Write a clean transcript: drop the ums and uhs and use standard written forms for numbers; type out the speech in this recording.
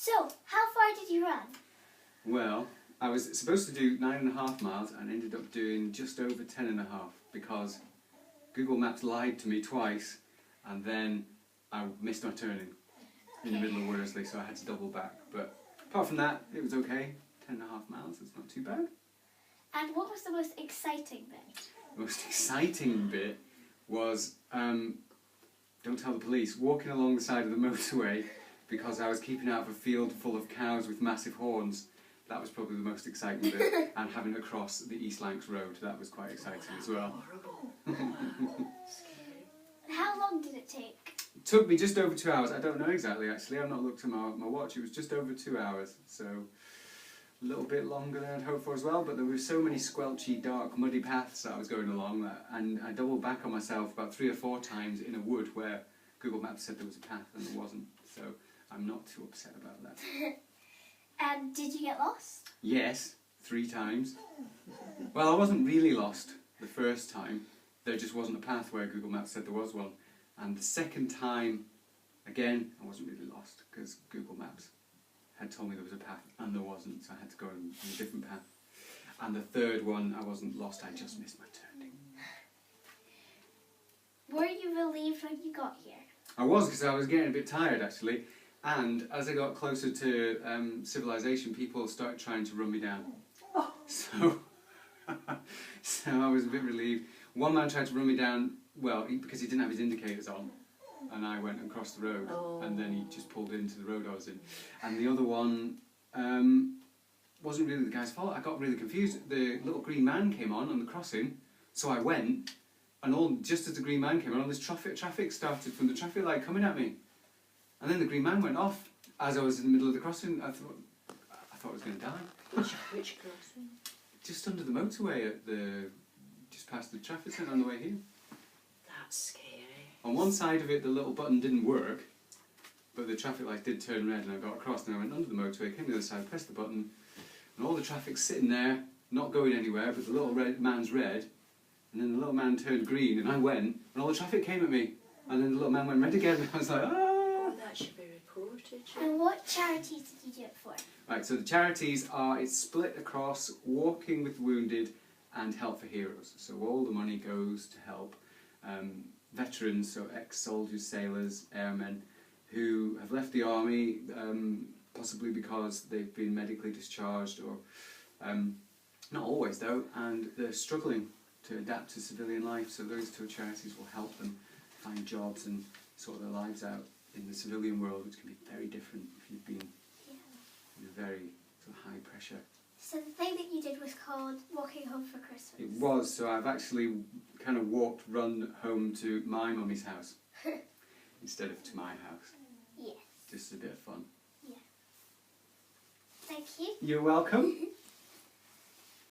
So, how far did you run? Well, I was supposed to do 9.5 miles and ended up doing just over 10.5 because Google Maps lied to me twice and then I missed my turning in the middle of Worsley, so I had to double back. But apart from that, it was okay. 10.5 miles, it's not too bad. And what was the most exciting bit? The most exciting bit was, don't tell the police, walking along the side of the motorway because I was keeping out of a field full of cows with massive horns. That was probably the most exciting bit. And having to cross the East Lancs Road, that was quite exciting as well. Horrible. How long did it take? It took me just over 2 hours. I don't know exactly actually, I've not looked at my watch. It was just over 2 hours, so a little bit longer than I'd hoped for as well, but there were so many squelchy, dark, muddy paths that I was going along and I doubled back on myself about 3 or 4 times in a wood where Google Maps said there was a path and there wasn't, so I'm not too upset about that. And did you get lost? Yes, 3 times. Well, I wasn't really lost the first time. There just wasn't a path where Google Maps said there was one. And the second time, again, I wasn't really lost because Google Maps had told me there was a path and there wasn't, so I had to go on a different path. And the third one, I wasn't lost, I just missed my turning. Were you relieved when you got here? I was, because I was getting a bit tired actually. And as I got closer to civilization, people started trying to run me down. Oh. So I was a bit relieved. One man tried to run me down, well, because he didn't have his indicators on, and I went and crossed the road, and then he just pulled into the road I was in. And the other one wasn't really the guy's fault. I got really confused. The little green man came on the crossing, so I went, and just as the green man came on, all this traffic started from the traffic light coming at me. And then the green man went off as I was in the middle of the crossing. I thought I was going to die. Which crossing? Just under the motorway just past the traffic centre on the way here. That's scary. On one side of it, the little button didn't work, but the traffic light did turn red, and I got across. And I went under the motorway, came to the other side, pressed the button, and all the traffic's sitting there, not going anywhere. But the little man's red, and then the little man turned green, and I went, and all the traffic came at me, and then the little man went red again, and I was like, ah! That should be reported. And what charities did you do it for? Right, so the charities it's split across Walking with Wounded and Help for Heroes. So all the money goes to help veterans, so ex-soldiers, sailors, airmen, who have left the army, possibly because they've been medically discharged, or not always though, and they're struggling to adapt to civilian life. So those two charities will help them find jobs and sort their lives out in the civilian world, which can be very different if you've been in a very sort of high pressure. So the thing that you did was called Walking Home for Christmas. It was, so I've actually kind of run home to my mummy's house instead of to my house. Yes. Just a bit of fun. Yeah. Thank you. You're welcome.